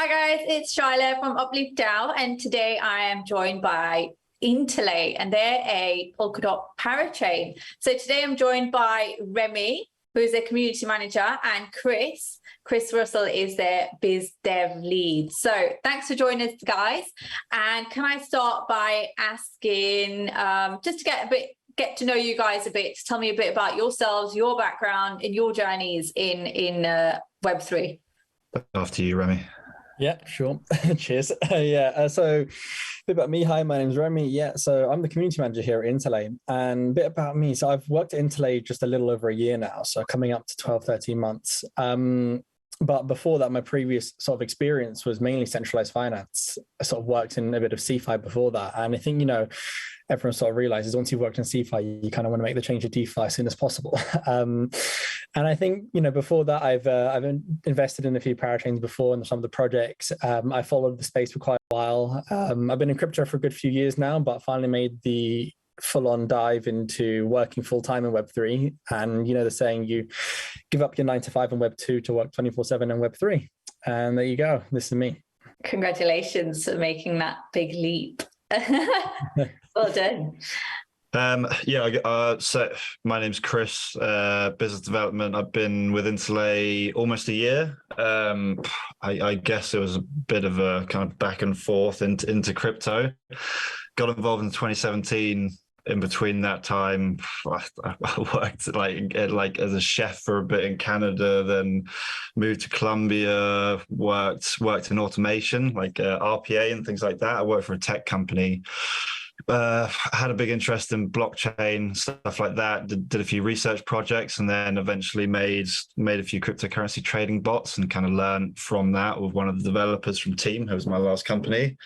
Hi guys, it's Shyla from Uplift DAO, and today I am joined by Interlay, and they're a Polkadot parachain. So today I'm joined by Remy, who is a community manager, and Chris Russell is their biz dev lead. So thanks for joining us, guys. And can I start by asking, just to get to know you guys a bit, tell me a bit about yourselves, your background, and your journeys in Web3. After you, Remy. Yeah, sure. Cheers. So a bit about me. Hi, my name's Remy. Yeah, so I'm the community manager here at Interlay. And a bit about me. So I've worked at Interlay just a little over a year now, so coming up to 12, 13 months. But before that, my previous sort of experience was mainly centralized finance. I sort of worked in a bit of CeFi before that. And I think, everyone sort of realizes once you've worked in CeFi, you kind of want to make the change to DeFi as soon as possible. And I think, before that, I've invested in a few parachains before and some of the projects. I followed the space for quite a while. I've been in crypto for a good few years now, but finally made the full-on dive into working full-time in Web3. And, the saying, you give up your 9 to 5 in Web2 to work 24/7 in Web3. And there you go. This is me. Congratulations for making that big leap. Well done. So my name's Chris, business development. I've been with Interlay almost a year. I guess it was a bit of a kind of back and forth into crypto. Got involved in 2017. In between that time, I worked like as a chef for a bit in Canada, then moved to Colombia, worked in automation, like RPA and things like that. I worked for a tech company. Had a big interest in blockchain, stuff like that, did a few research projects, and then eventually made a few cryptocurrency trading bots and kind of learned from that with one of the developers from Team, who was my last company.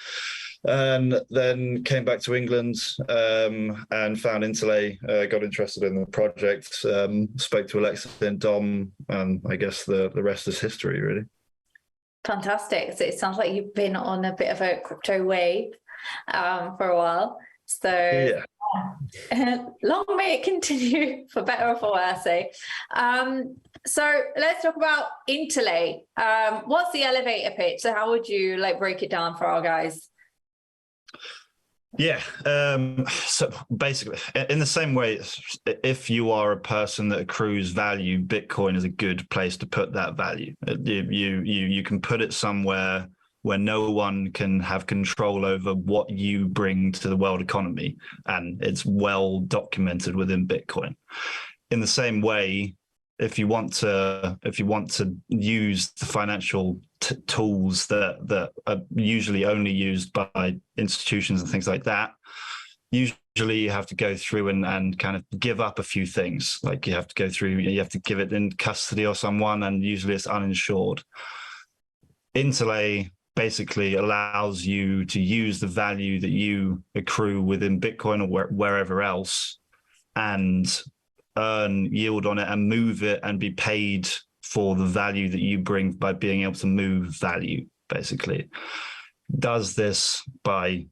And then came back to England and found Interlay, got interested in the project, spoke to Alexa and Dom, and I guess the rest is history, really. Fantastic. So it sounds like you've been on a bit of a crypto wave for a while. So yeah. Long may it continue, for better or for worse. So let's talk about Interlay. What's the elevator pitch? So how would you break it down for our guys? Yeah. So basically, in the same way, if you are a person that accrues value, Bitcoin is a good place to put that value. You can put it somewhere where no one can have control over what you bring to the world economy, and it's well documented within Bitcoin. In the same way, if you want to use the financial tools that are usually only used by institutions and things like that, usually you have to go through and kind of give up a few things. Like you have to give it in custody or someone, and usually it's uninsured. Interlay basically allows you to use the value that you accrue within Bitcoin or wherever else, and earn yield on it and move it and be paid for the value that you bring by being able to move value. Basically does this by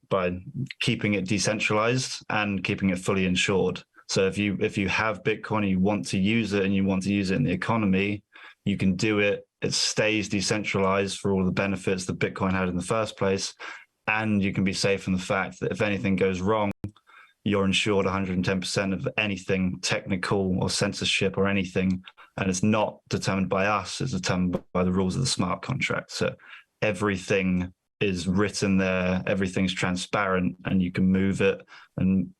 keeping it decentralized and keeping it fully insured. So if you have Bitcoin and you want to use it, and you want to use it in the economy, you can do it. It stays decentralized for all the benefits that Bitcoin had in the first place, and you can be safe in the fact that if anything goes wrong, you're insured 110% of anything technical or censorship or anything. And it's not determined by us, it's determined by the rules of the smart contract. So everything is written there, everything's transparent, and you can move it and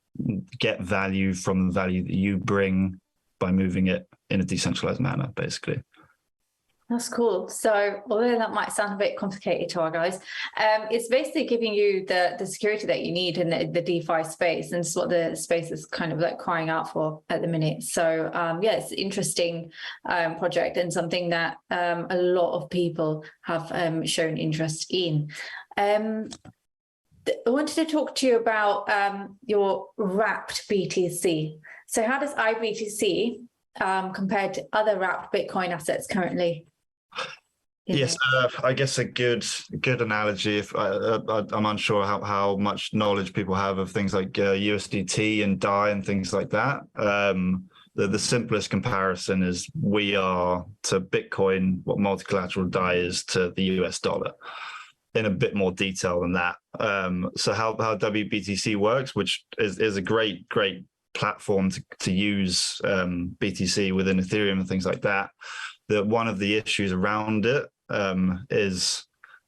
get value from the value that you bring by moving it in a decentralized manner, basically. That's cool. So although that might sound a bit complicated to our guys, it's basically giving you the security that you need in the DeFi space, and it's what the space is kind of crying out for at the minute. So yeah, it's an interesting project, and something that a lot of people have shown interest in. I wanted to talk to you about your wrapped BTC. So how does iBTC compared to other wrapped Bitcoin assets currently? Yes, I guess a good analogy. If I'm unsure how much knowledge people have of things like USDT and DAI and things like that. the simplest comparison is we are to Bitcoin what multi-collateral DAI is to the US dollar, in a bit more detail than that. So how WBTC works, which is a great platform to use BTC within Ethereum and things like that. That one of the issues around it is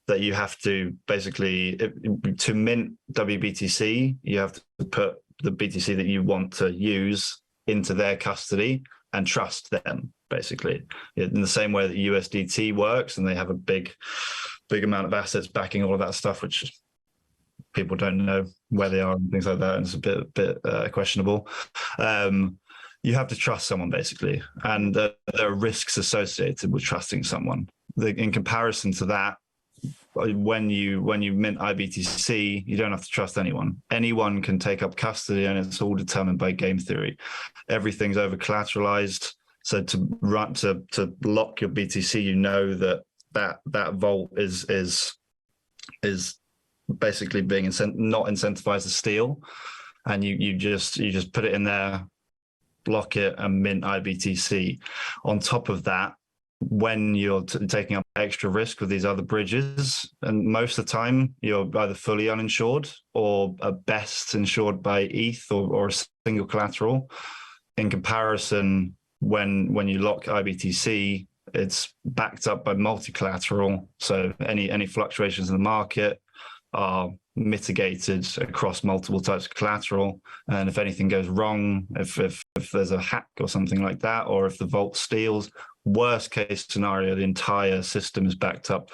that you have to basically, to mint WBTC, you have to put the BTC that you want to use into their custody and trust them, basically, in the same way that USDT works, and they have a big amount of assets backing all of that stuff, which people don't know where they are and things like that, and it's a bit questionable. You have to trust someone, basically, and there are risks associated with trusting someone. In comparison to that, when you mint IBTC, you don't have to trust anyone. Anyone can take up custody, and it's all determined by game theory. Everything's over collateralized. So to lock your BTC, you know that vault is basically being not incentivized to steal, and you just put it in there, block it, and mint IBTC. On top of that, when you're taking up extra risk with these other bridges, and most of the time you're either fully uninsured or at best insured by ETH or a single collateral. In comparison, when you lock IBTC, it's backed up by multi-collateral, so any fluctuations in the market are mitigated across multiple types of collateral. And if anything goes wrong, if there's a hack or something like that, or if the vault steals, worst case scenario, the entire system is backed up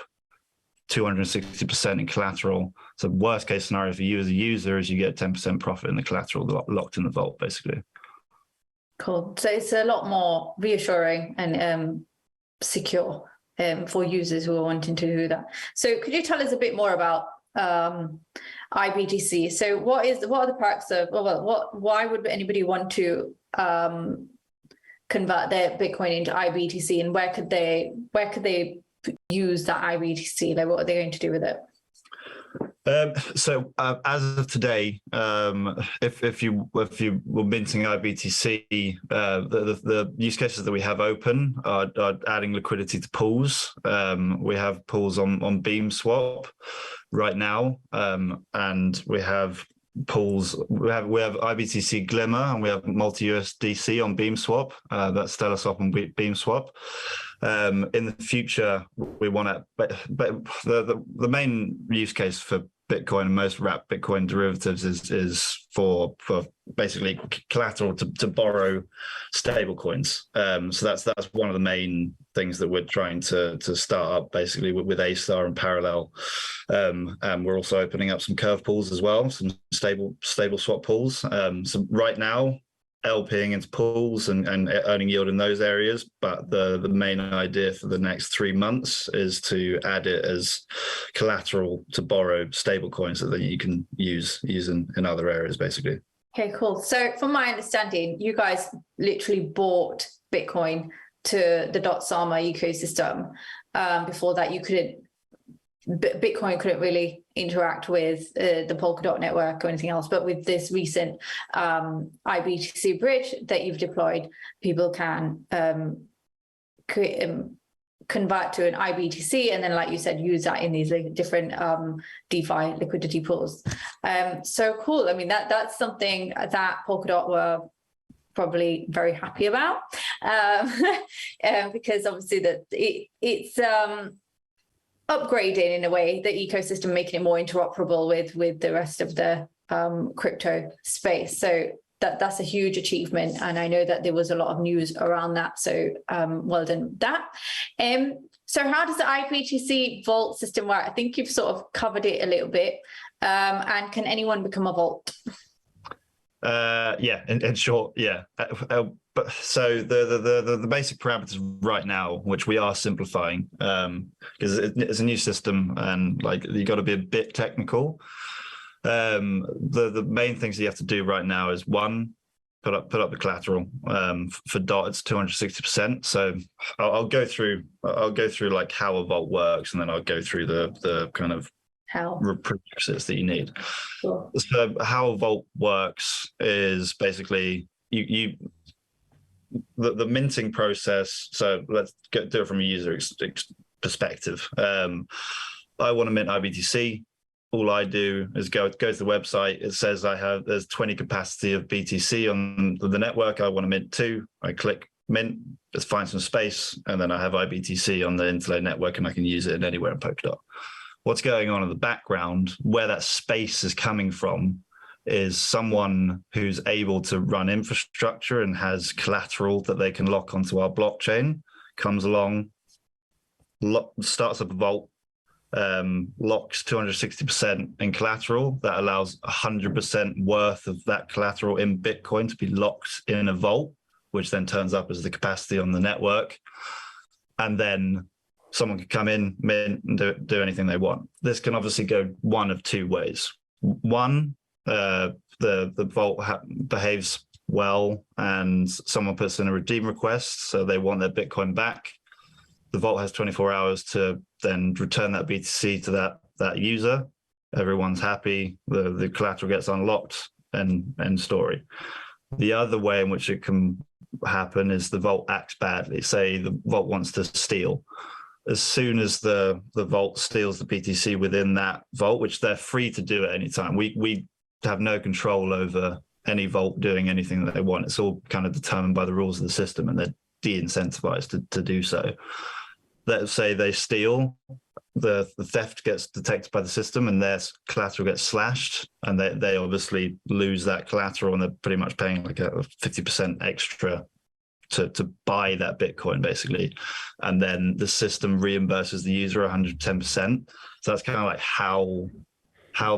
260% in collateral. So worst case scenario for you as a user is you get 10% profit in the collateral locked in the vault, basically. Cool. So it's a lot more reassuring and secure for users who are wanting to do that. So could you tell us a bit more about IBTC? So what are the perks of, why would anybody want to convert their Bitcoin into IBTC, and where could they use that IBTC? Like, what are they going to do with it? So as of today, if you were minting IBTC, the use cases that we have open are adding liquidity to pools. We have pools on Beam Swap right now, and we have pools. We have IBTC Glimmer, and we have multi-USDC on Beam Swap. That's Stellar Swap on Beam Swap. In the future, we want to, but the main use case for Bitcoin and most wrapped Bitcoin derivatives is for basically collateral to borrow stable coins. So that's one of the main things that we're trying to start up, basically with A-Star and Parallel. And we're also opening up some curve pools as well, some stable swap pools. So right now, LPing into pools and earning yield in those areas, but the main idea for the next 3 months is to add it as collateral to borrow stable coins that you can use in other areas, basically. Okay, cool. So from my understanding, you guys literally bought Bitcoin to the Sama ecosystem. Before that, Bitcoin couldn't really interact with the Polkadot network or anything else, but with this recent IBTC bridge that you've deployed, people can convert to an IBTC, and then, like you said, use that in these different DeFi liquidity pools. So cool. I mean, that's something that Polkadot were probably very happy about, because obviously it's upgrading in a way the ecosystem, making it more interoperable with the rest of the crypto space. So that's a huge achievement, and I know that there was a lot of news around that. So well done with that. So how does the IBTC vault system work? I think you've sort of covered it a little bit. And can anyone become a vault? Yeah, in short, yeah. But so the basic parameters right now, which we are simplifying, because it's a new system and like you got to be a bit technical. The main things that you have to do right now is one, put up the collateral. For DOT, it's 260%. So I'll go through like how a vault works, and then I'll go through the kind of prerequisites that you need. Sure. So how a vault works is basically you the minting process. So let's do it from a user perspective. I want to mint IBTC. All I do is go to the website. It says there's 20 capacity of BTC on the network. I want to mint 2. I click mint, just find some space, and then I have IBTC on the Interlay network, and I can use it in anywhere in Polkadot. What's going on in the background, where that space is coming from, is someone who's able to run infrastructure and has collateral that they can lock onto our blockchain, comes along, starts up a vault, locks 260% in collateral. That allows 100% worth of that collateral in Bitcoin to be locked in a vault, which then turns up as the capacity on the network. And then someone can come in, mint, and do anything they want. This can obviously go one of 2 ways. One, the vault behaves well and someone puts in a redeem request, so they want their Bitcoin back. The vault has 24 hours to then return that BTC to that user. Everyone's happy. The collateral gets unlocked, and end story. The other way in which it can happen is the vault acts badly. Say the vault wants to steal. As soon as the vault steals the BTC within that vault, which they're free to do at any time, we have no control over any vault doing anything that they want. It's all kind of determined by the rules of the system, and they're de-incentivized to do so. Let's say they steal, the theft gets detected by the system and their collateral gets slashed, and they obviously lose that collateral, and they're pretty much paying like a 50% extra to buy that Bitcoin, basically. And then the system reimburses the user 110%. So that's kind of like how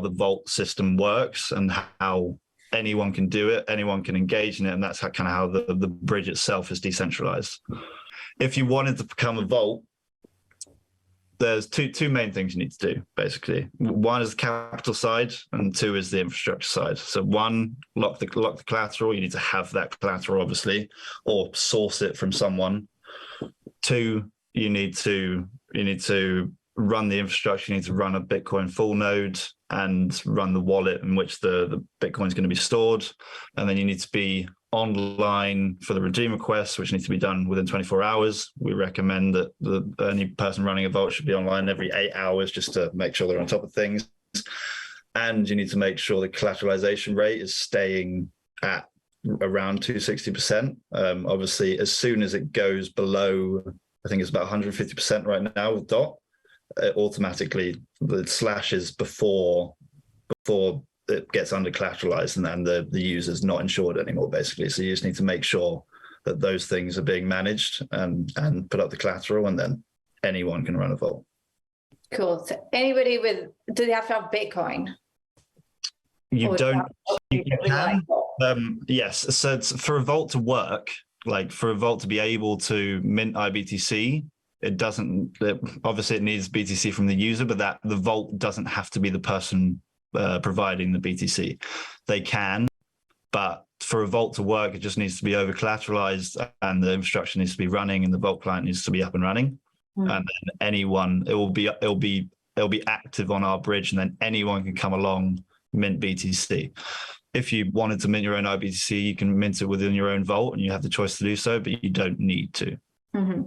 the vault system works, and how anyone can do it, anyone can engage in it, and that's kind of how the bridge itself is decentralized. If you wanted to become a vault, there's two main things you need to do, basically. One is the capital side, and 2 is the infrastructure side. So 1, lock the collateral. You need to have that collateral, obviously, or source it from someone. 2, you need to run the infrastructure. You need to run a Bitcoin full node and run the wallet in which the Bitcoin is going to be stored. And then you need to be online for the redeem requests, which need to be done within 24 hours. We recommend that any person running a vault should be online every 8 hours, just to make sure they're on top of things. And you need to make sure the collateralization rate is staying at around 260%. Obviously, as soon as it goes below, I think it's about 150% right now with DOT, it automatically the slashes before it gets under collateralized, and then the user's not insured anymore, basically. So you just need to make sure that those things are being managed and put up the collateral, and then anyone can run a vault. Cool. So do they have to have Bitcoin? You don't. You can. Yes. So for a vault to work, like for a vault to be able to mint IBTC, obviously it needs BTC from the user, but the vault doesn't have to be the person providing the BTC. They can, but for a vault to work, it just needs to be over collateralized, and the infrastructure needs to be running, and the vault client needs to be up and running. And then anyone, it'll be active on our bridge, and then anyone can come along, mint BTC. If you wanted to mint your own IBTC, you can mint it within your own vault, and you have the choice to do so, but you don't need to. Mm-hmm.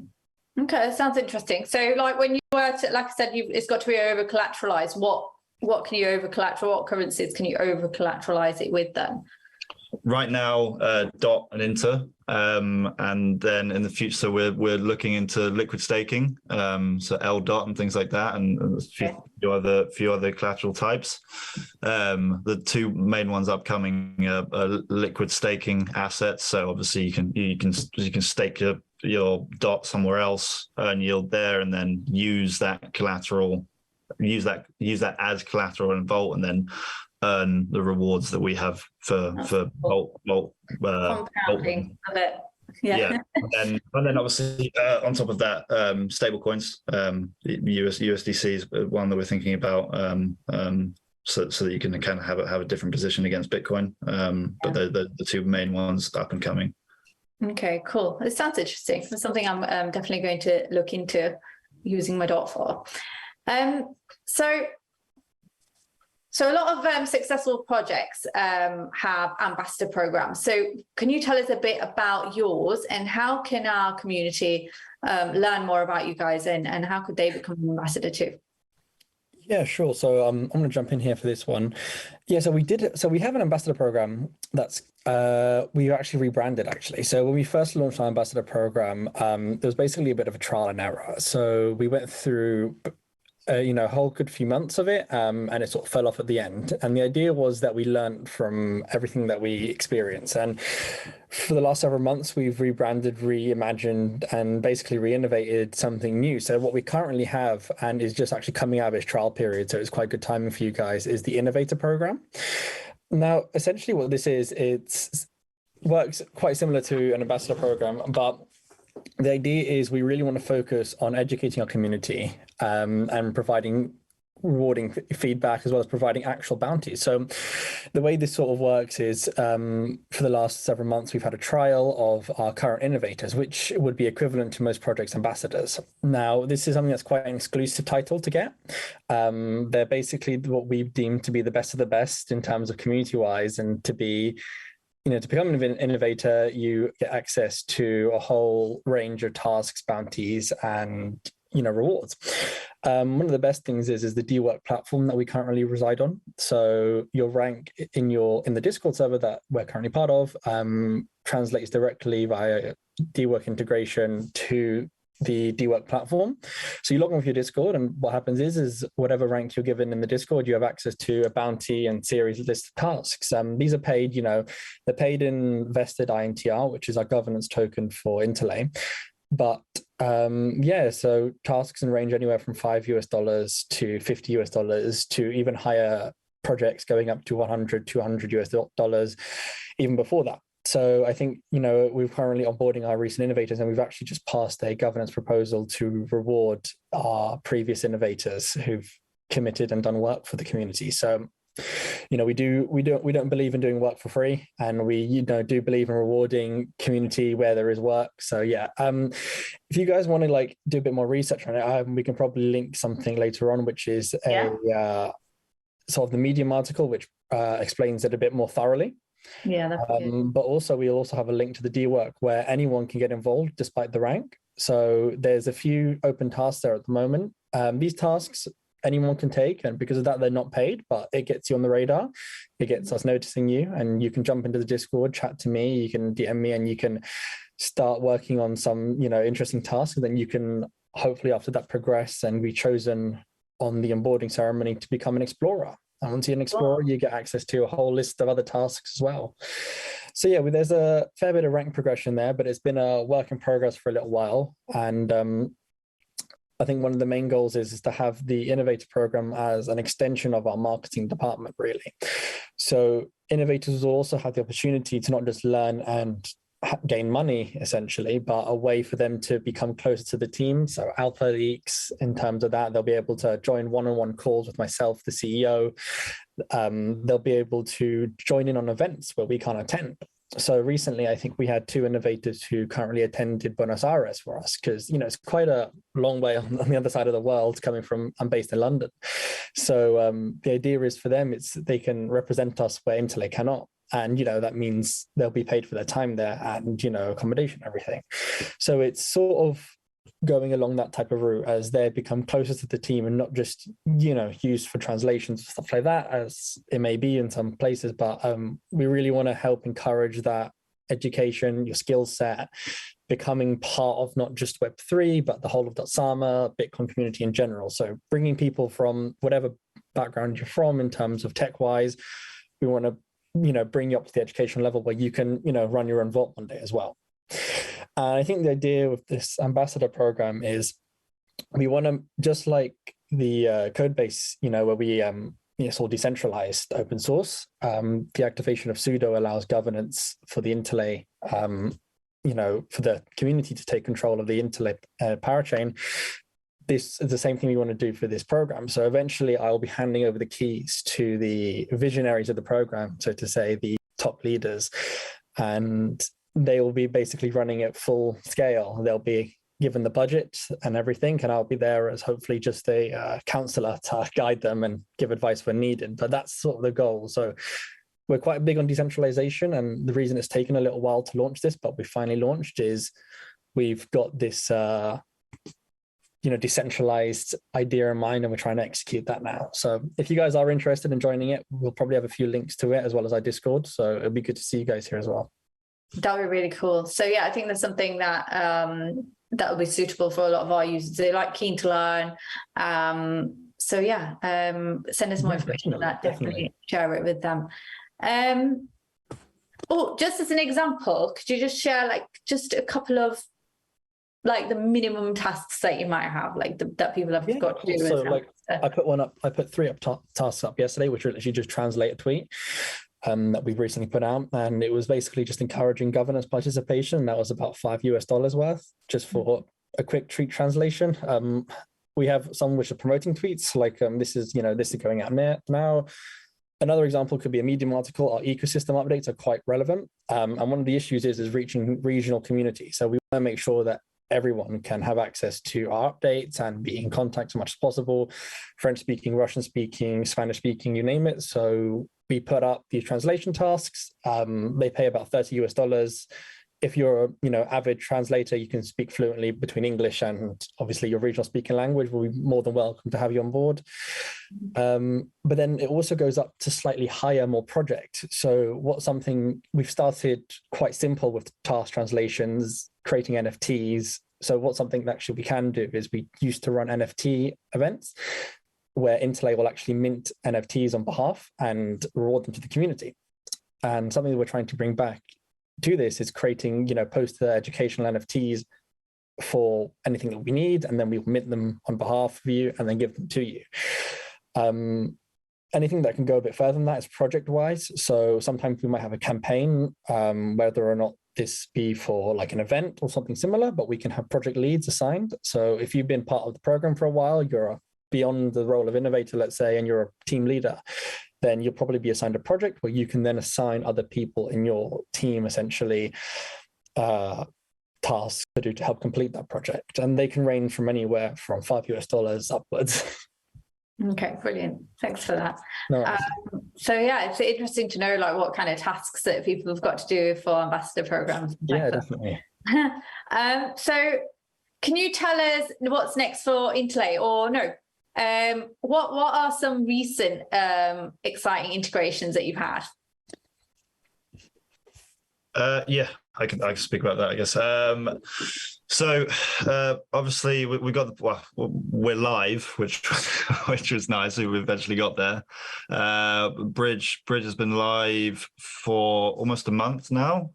Okay, that sounds interesting. So like when you were to, like I said, it's got to be over collateralized. What can you over collateralize? What currencies can you over collateralize it with then? Right now, DOT and Inter, and then in the future, so we're looking into liquid staking, so LDOT and things like that, and a few other collateral types. The 2 main ones upcoming are liquid staking assets. So obviously you can stake your DOT somewhere else, earn yield there, and then use that collateral, use that as collateral in Vault, and then earn the rewards that we have for Vault. Compounding of it. Yeah. And then obviously on top of that, stable coins. USDC is one that we're thinking about, so that you can kind of have a different position against Bitcoin. But the 2 main ones up and coming. Okay, cool. It sounds interesting. It's something I'm definitely going to look into using my DOT for. So a lot of successful projects have ambassador programs. So can you tell us a bit about yours, and how can our community learn more about you guys, and how could they become an ambassador too? Yeah, sure. So I'm going to jump in here for this one. Yeah, so we have an ambassador program that's we actually rebranded actually. So when we first launched our ambassador program, there was basically a bit of a trial and error. So we went through a whole good few months of it, and it sort of fell off at the end. And the idea was that we learned from everything that we experienced. And for the last several months, we've rebranded, reimagined, and basically re-innovated something new. So what we currently have, and is just actually coming out of its trial period, so it's quite good timing for you guys, is the Innovator Program. Now, essentially what this is, it works quite similar to an ambassador program, but the idea is we really want to focus on educating our community and providing rewarding feedback, as well as providing actual bounties. So the way this sort of works is for the last several months, we've had a trial of our current innovators, which would be equivalent to most projects ambassadors. Now, this is something that's quite an exclusive title to get. They're basically what we deem to be the best of the best in terms of community-wise, and to be to become an innovator, you get access to a whole range of tasks, bounties, and rewards. One of the best things is the DWork platform that we currently reside on. So your rank in the Discord server that we're currently part of translates directly via DWork integration to the DWork platform. So you log on with your Discord, and what happens is whatever rank you're given in the Discord, you have access to a bounty and series list of tasks. These are paid, they're paid in vested INTR, which is our governance token for Interlay. But so tasks can range anywhere from $5 to $50 to even higher projects going up to $100, $200 even before that. So I think, we're currently onboarding our recent innovators, and we've actually just passed a governance proposal to reward our previous innovators who've committed and done work for the community. So, we don't believe in doing work for free, and we, do believe in rewarding community where there is work. So yeah, if you guys want to do a bit more research on it, we can probably link something later on, which is a sort of the Medium article, which explains it a bit more thoroughly. Yeah, that's good. But also we'll also have a link to the DWork where anyone can get involved despite the rank. So there's a few open tasks there at the moment. These tasks anyone can take, and because of that they're not paid, but it gets you on the radar. It gets us noticing you, and you can jump into the Discord, chat to me, you can DM me, and you can start working on some interesting tasks. And then you can hopefully after that progress and be chosen on the onboarding ceremony to become an explorer. And once you're an explorer, you get access to a whole list of other tasks as well. So yeah, there's a fair bit of rank progression there, but it's been a work in progress for a little while. And I think one of the main goals is to have the Innovator program as an extension of our marketing department, really. So innovators will also have the opportunity to not just learn and gain money, essentially, but a way for them to become closer to the team. So alpha leaks, in terms of that, they'll be able to join one-on-one calls with myself, the CEO. They'll be able to join in on events where we can't attend. So recently, I think we had 2 innovators who currently attended Buenos Aires for us, because it's quite a long way on the other side of the world coming from. I'm based in London, so the idea is for them, they can represent us where Interlay cannot. And, that means they'll be paid for their time there and, accommodation, everything. So it's sort of going along that type of route as they become closer to the team, and not just, used for translations and stuff like that, as it may be in some places. But we really want to help encourage that education, your skill set, becoming part of not just Web3, but the whole of Sama, Bitcoin community in general. So bringing people from whatever background you're from in terms of tech-wise, we want to bring you up to the education level where you can, run your own vault one day as well. And I think the idea with this ambassador program is we want to, just like the code base, where we, it's all decentralized open source. The activation of sudo allows governance for the Interlay, for the community to take control of the Interlay parachain. This is the same thing we want to do for this program. So eventually I'll be handing over the keys to the visionaries of the program, so to say, the top leaders, and they will be basically running at full scale. They'll be given the budget and everything, and I'll be there as hopefully just a counselor to guide them and give advice when needed. But that's sort of the goal. So we're quite big on decentralization, and the reason it's taken a little while to launch this, but we finally launched, is we've got this decentralized idea in mind, and we're trying to execute that now. So if you guys are interested in joining it, we'll probably have a few links to it as well as our Discord. So it'll be good to see you guys here as well. That would be really cool. So yeah, I think there's something that that will be suitable for a lot of our users. They're like keen to learn. So yeah, send us more information on that. Definitely share it with them. Just as an example, could you just share like just a couple of like the minimum tasks that you might have, like that people have got to do? So like I put 3 tasks up yesterday, which are literally just translate a tweet that we've recently put out, and it was basically just encouraging governance participation. That was about $5 worth just for a quick tweet translation. We have some which are promoting tweets, like this is going out now. Another example could be a Medium article. Our ecosystem updates are quite relevant, and one of the issues is reaching regional communities. So we want to make sure that everyone can have access to our updates and be in contact as much as possible. French speaking, Russian speaking, Spanish speaking, you name it. So we put up these translation tasks. They pay about $30. If you're avid translator, you can speak fluently between English and obviously your regional speaking language. We'll be more than welcome to have you on board. But then it also goes up to slightly higher, more project. So something we've started quite simple with task translations, creating NFTs. So what's something that actually we can do is we used to run NFT events where Interlay will actually mint NFTs on behalf and reward them to the community. And something that we're trying to bring back to this is creating, poster educational NFTs for anything that we need, and then we'll mint them on behalf of you and then give them to you. Anything that can go a bit further than that is project-wise. So sometimes we might have a campaign, whether or not this be for like an event or something similar, but we can have project leads assigned. So if you've been part of the program for a while, you're beyond the role of innovator, let's say, and you're a team leader, then you'll probably be assigned a project where you can then assign other people in your team essentially tasks to do to help complete that project. And they can range from anywhere from $5 upwards. Okay, brilliant. Thanks for that. No, so yeah, it's interesting to know like what kind of tasks that people have got to do for ambassador programs. Yeah, definitely. So can you tell us what's next for Interlay, or no? What are some recent exciting integrations that you've had? Yeah, I can speak about that, I guess. So obviously we're live, which was nice. We eventually got there. Bridge has been live for almost a month now.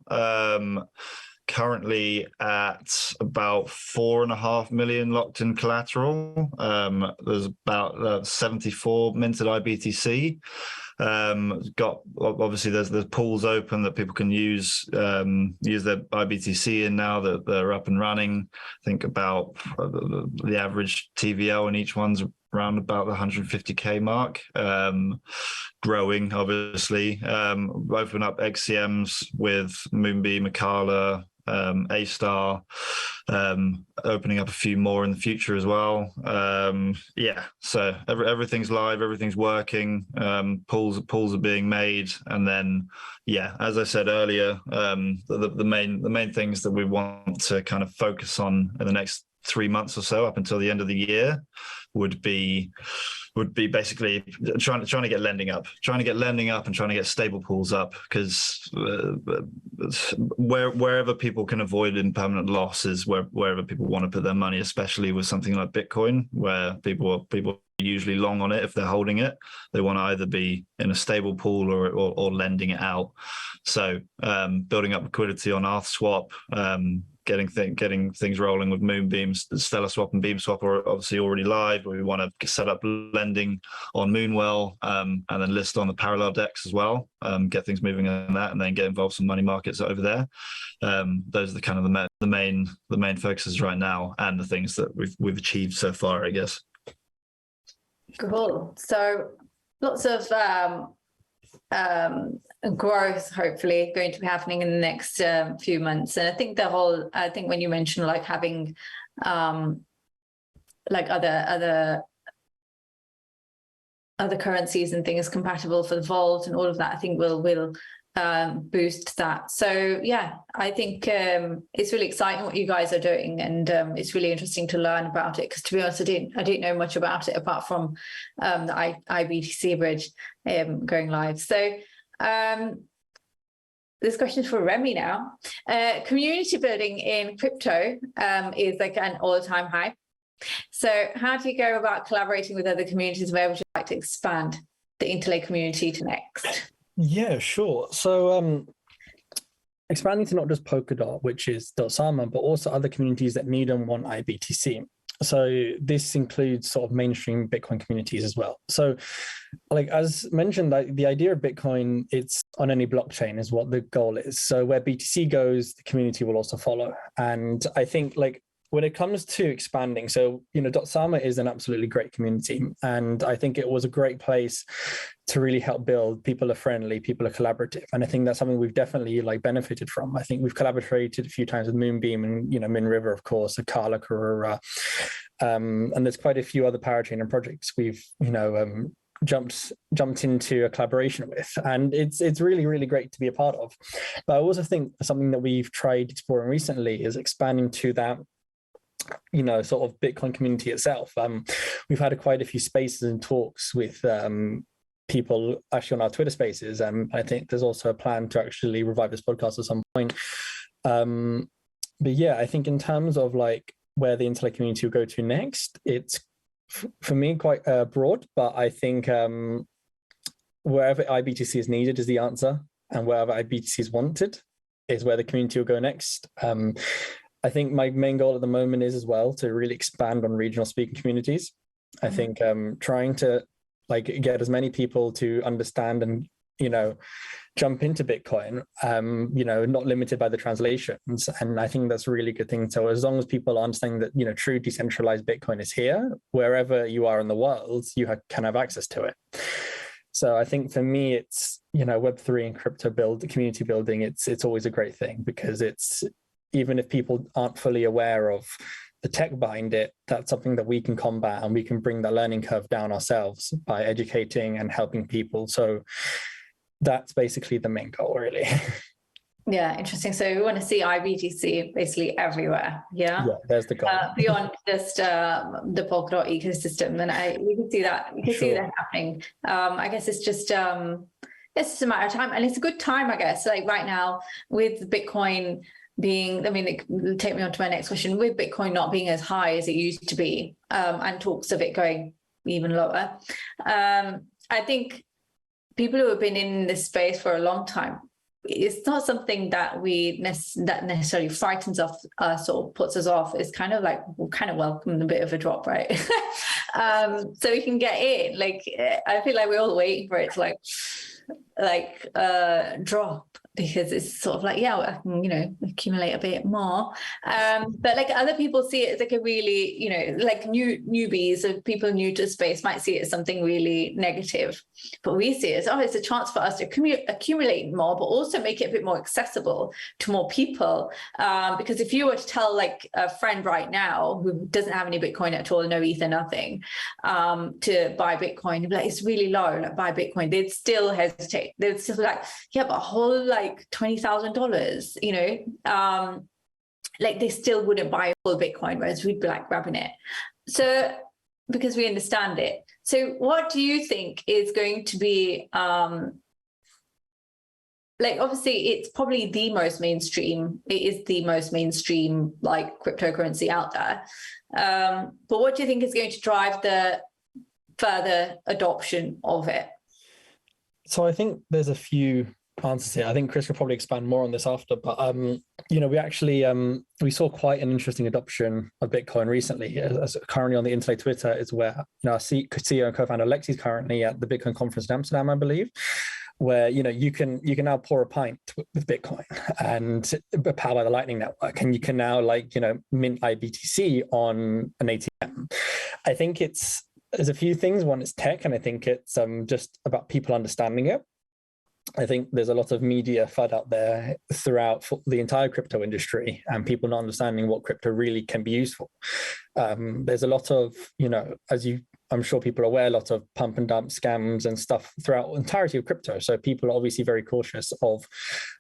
Currently at about 4.5 million locked in collateral. There's about 74 minted IBTC. Got obviously there's pools open that people can use their IBTC in now that they're up and running. I think about the average TVL in each one's around about the 150k mark, growing obviously. Open up XCMs with Moonbeam, Akala, A-Star, opening up a few more in the future as well. Yeah, so everything's live, everything's working. Pools are being made, and then yeah, as I said earlier, the main things that we want to kind of focus on in the next 3 months or so up until the end of the year would be basically trying to get lending up and trying to get stable pools up, because wherever people can avoid impermanent loss is wherever people want to put their money, especially with something like Bitcoin, where people are usually long on it. If they're holding it, they want to either be in a stable pool or lending it out. So building up liquidity on ArthSwap, getting things rolling with Moonbeam, Stellar Swap and Beam Swap are obviously already live. We want to set up lending on Moonwell, and then list on the parallel DEX as well, get things moving on that, and then get involved in money markets over there. Those are the kind of the main focuses right now, and the things that we've achieved so far, I guess. Cool. So lots of growth hopefully going to be happening in the next few months. And I think I think when you mentioned like having like other currencies and things compatible for the vault and all of that, I think will boost that. So yeah, I think it's really exciting what you guys are doing, and it's really interesting to learn about it, because to be honest, I didn't know much about it apart from the IBTC bridge going live. So this question is for Remy now. Community building in crypto is like an all-time high. So how do you go about collaborating with other communities? Where would you like to expand the Interlay community to next? Yeah, sure. So expanding to not just Polkadot, which is .sama, but also other communities that need and want IBTC. So this includes sort of mainstream Bitcoin communities as well. So like as mentioned, the idea of Bitcoin, it's on any blockchain is what the goal is. So where BTC goes, the community will also follow. And I think like when it comes to expanding, so, you know, .sama is an absolutely great community. And I think it was a great place to really help build. People are friendly, people are collaborative. And I think that's something we've definitely like benefited from. I think we've collaborated a few times with Moonbeam and, you know, Min River, of course, Akala, Karura. And there's quite a few other parachain and projects we've, you know, jumped into a collaboration with, and it's really, really great to be a part of. But I also think something that we've tried exploring recently is expanding to that, you know, sort of Bitcoin community itself. We've had quite a few spaces and talks with people actually on our Twitter spaces, and I think there's also a plan to actually revive this podcast at some point. But yeah, I think in terms of like where the Interlay community will go to next, it's for me quite broad, but I think wherever IBTC is needed is the answer, and wherever IBTC is wanted is where the community will go next. I think my main goal at the moment is as well to really expand on regional speaking communities. I think trying to like get as many people to understand and, you know, jump into Bitcoin, you know, not limited by the translations. And I think that's a really good thing. So as long as people are understanding that, you know, true decentralized Bitcoin is here, wherever you are in the world, you can have access to it. So I think for me, it's, you know, Web3 and crypto community building, it's always a great thing, because it's, even if people aren't fully aware of the tech behind it, that's something that we can combat, and we can bring the learning curve down ourselves by educating and helping people. So that's basically the main goal, really. Yeah, interesting. So we want to see IBTC basically everywhere. Yeah, there's the goal. Beyond just the Polkadot ecosystem, and we can see that. We can see that happening. I guess it's just a matter of time, and it's a good time, I guess. Like right now with Bitcoin being, I mean, it take me on to my next question, with Bitcoin not being as high as it used to be, and talks of it going even lower. I think people who have been in this space for a long time, it's not something that that necessarily frightens us or puts us off. It's kind of like, we'll kind of welcome a bit of a drop, right? So we can get in. Like, I feel like we're all waiting for it to drop, because it's sort of like, yeah, I can, you know, accumulate a bit more. But like other people see it as like a really, you know, like newbies or people new to space might see it as something really negative. But we see it as, it's a chance for us to accumulate more, but also make it a bit more accessible to more people. Because if you were to tell like a friend right now who doesn't have any Bitcoin at all, no Ether, nothing, to buy Bitcoin, like, it's really low, like buy Bitcoin, they'd still hesitate. They'd still be like, yeah, but a whole like $20,000, you know, like they still wouldn't buy a full Bitcoin, whereas we'd be like grabbing it. So because we understand it. So what do you think is going to be, like, obviously it's probably the most mainstream, it is the most mainstream like cryptocurrency out there. But what do you think is going to drive the further adoption of it? So I think there's a few answers here. I think Chris could probably expand more on this after, but you know, we actually we saw quite an interesting adoption of Bitcoin recently. As currently on the Interlay Twitter is where, you know, our CEO and co-founder Lexi's currently at the Bitcoin conference in Amsterdam, I believe, where, you know, you can now pour a pint with Bitcoin and powered by the Lightning Network, and you can now, like, you know, mint IBTC on an ATM. I think there's a few things. One is tech, and I think it's just about people understanding it. I think there's a lot of media FUD out there throughout the entire crypto industry, and people not understanding what crypto really can be used for. There's a lot of, as I'm sure people are aware, a lot of pump and dump scams and stuff throughout the entirety of crypto. So people are obviously very cautious of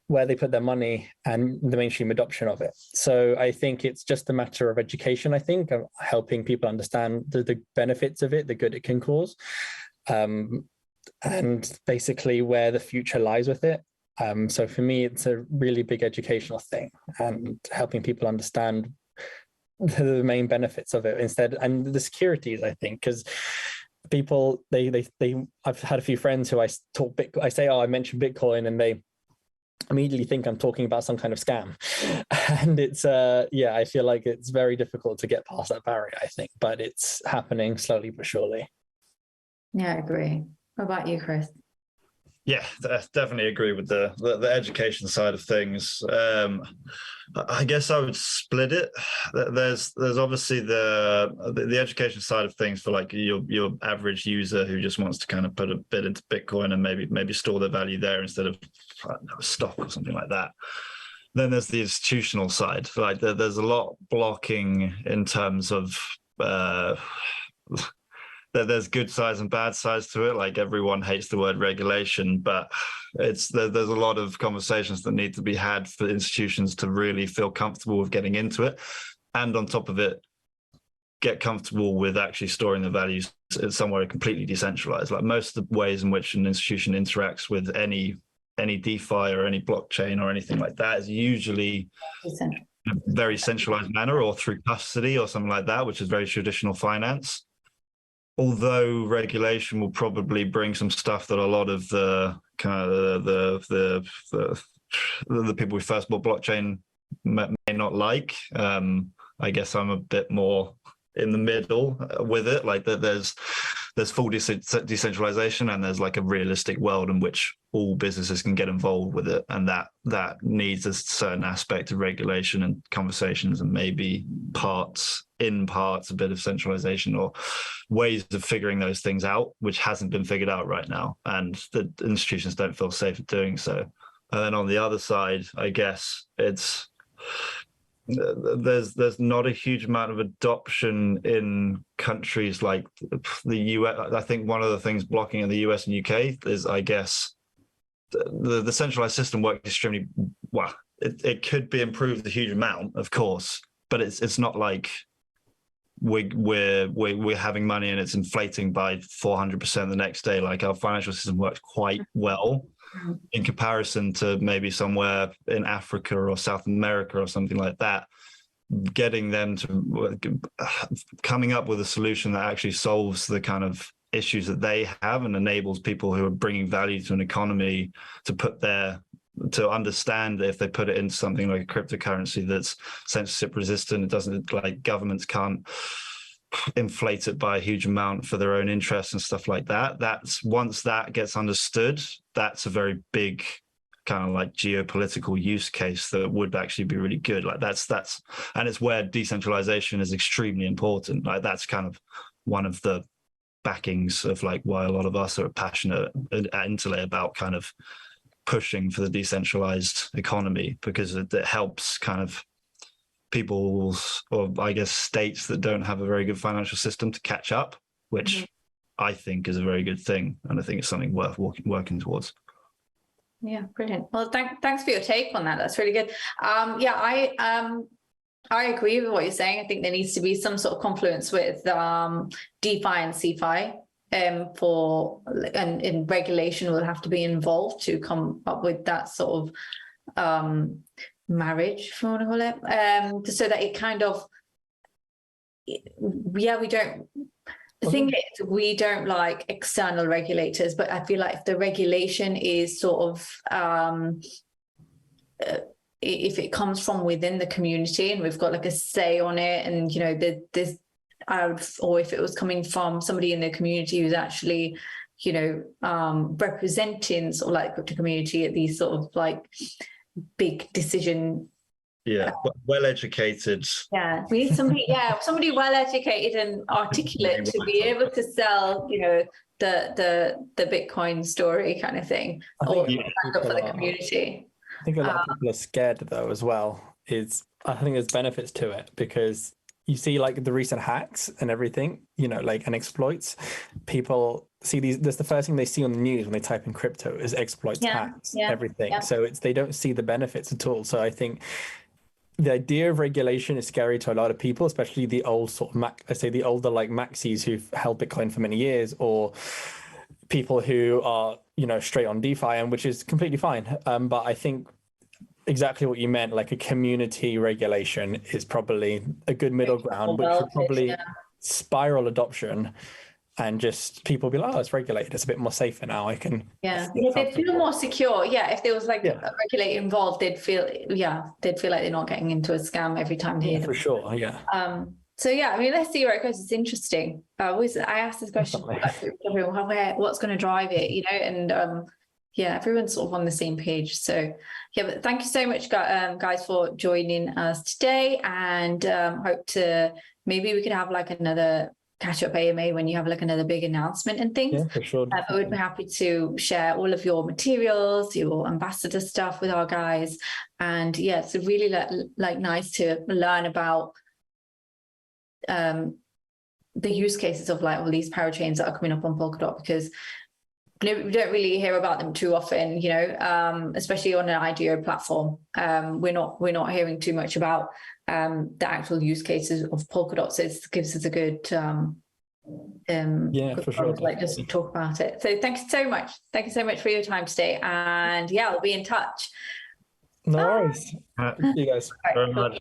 where they put their money and the mainstream adoption of it. So I think it's just a matter of education, I think, of helping people understand the benefits of it, the good it can cause. And basically where the future lies with it. So for me, it's a really big educational thing, and helping people understand the main benefits of it instead, and the securities, I think, because people, I've had a few friends who I talk Bitcoin, I say, oh, I mentioned Bitcoin, and they immediately think I'm talking about some kind of scam. And it's, I feel like it's very difficult to get past that barrier, I think, but it's happening slowly but surely. Yeah, I agree. What about you, Chris? Yeah, definitely agree with the education side of things. I guess I would split it. There's obviously the education side of things for like your average user who just wants to kind of put a bit into Bitcoin and maybe store their value there instead of stock or something like that. Then there's the institutional side. Like there's a lot blocking in terms of there's good sides and bad sides to it. Like everyone hates the word regulation, but there's a lot of conversations that need to be had for institutions to really feel comfortable with getting into it. And on top of it, get comfortable with actually storing the values somewhere completely decentralized. Like most of the ways in which an institution interacts with any DeFi or any blockchain or anything like that is usually in a very centralized manner or through custody or something like that, which is very traditional finance. Although regulation will probably bring some stuff that a lot of the kind of the people who first bought blockchain may not like. I guess I'm a bit more in the middle with it. Like that, there's full decentralization, and there's like a realistic world in which all businesses can get involved with it, and that needs a certain aspect of regulation and conversations, and maybe a bit of centralization or ways of figuring those things out, which hasn't been figured out right now, and the institutions don't feel safe at doing so. And then on the other side, I guess there's not a huge amount of adoption in countries like the US. I think one of the things blocking in the US and UK is, I guess, the centralized system works extremely well. It could be improved a huge amount, of course, but it's not like we're having money and it's inflating by 400% the next day. Like our financial system works quite well in comparison to maybe somewhere in Africa or South America or something like that. Getting them to coming up with a solution that actually solves the kind of issues that they have and enables people who are bringing value to an economy to understand that if they put it into something like a cryptocurrency that's censorship resistant, it doesn't, like, governments can't inflate it by a huge amount for their own interests and stuff like that. That's, once that gets understood, that's a very big kind of like geopolitical use case that would actually be really good. Like that's and it's where decentralization is extremely important. Like that's kind of one of the backings of like why a lot of us are passionate at Interlay about kind of pushing for the decentralized economy, because it helps kind of people's, or I guess states that don't have a very good financial system, to catch up, which I think is a very good thing, and I think it's something worth working towards. Yeah, brilliant. Well, thanks for your take on that. That's really good. I agree with what you're saying. I think there needs to be some sort of confluence with DeFi and CeFi. And regulation will have to be involved to come up with that sort of marriage, if you want to call it, so that it kind of, the thing is, we don't like external regulators, but I feel like if the regulation is sort of, if it comes from within the community and we've got like a say on it, and, you know, or if it was coming from somebody in the community who's actually, you know, representing sort of like the crypto community at these sort of like big decision Yeah, well educated. Yeah, we need somebody, somebody well educated and articulate to be able to sell, the Bitcoin story kind of thing, or stand up for the community. I think a lot of people are scared though as well. I think there's benefits to it because you see like the recent hacks and everything, like and exploits. People see these. That's the first thing they see on the news when they type in crypto is exploits, hacks, everything. Yeah. So they don't see the benefits at all. So I think the idea of regulation is scary to a lot of people, especially the old sort of let's say the older like maxis who've held Bitcoin for many years, or people who are straight on DeFi, and which is completely fine. But I think exactly what you meant, like a community regulation is probably a good middle ground, which would probably spiral adoption. And just people be like, oh, it's regulated. It's a bit more safer now. I can. Yeah, they feel more secure. Yeah, if there was like a regulator involved, they'd feel like they're not getting into a scam every time they hear them. For sure. Yeah. So I mean, let's see where it goes. It's interesting. I asked this question, what's going to drive it? And everyone's sort of on the same page. So but thank you so much, guys, for joining us today, and hope to maybe we could have like another catch up AMA when you have like another big announcement and things. Yeah, for sure. I would be happy to share all of your materials, your ambassador stuff with our guys. And it's really like nice to learn about the use cases of like all these parachains that are coming up on Polkadot, because we don't really hear about them too often, especially on an IDO platform. We're not hearing too much about the actual use cases of Polkadot, so it gives us a good for sure, like just to talk about it. So thank you so much for your time today, and we'll be in touch. No worries. Thank you guys very much.